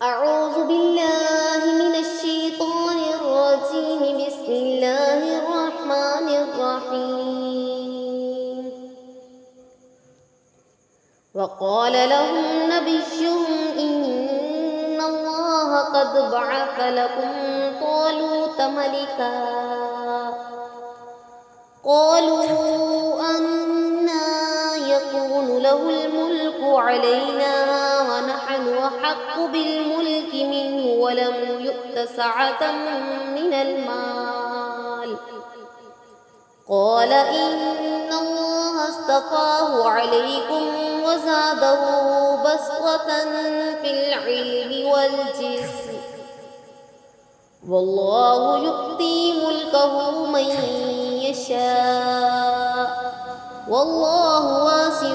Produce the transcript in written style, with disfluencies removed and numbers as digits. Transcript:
أعوذ بالله من الشيطان الرجيم. بسم الله الرحمن الرحيم. وقال لهم نبيهم إن الله قد بعث لكم طالوت ملكا. قالوا أنى يكون له الملك علينا ونحن أحق بالملك منه ولم يؤت سعة من المال. قال إن الله اصطفاه عليكم وزاده بسطة في العلم والجسم والله يؤتي ملكه من يشاء والله واسع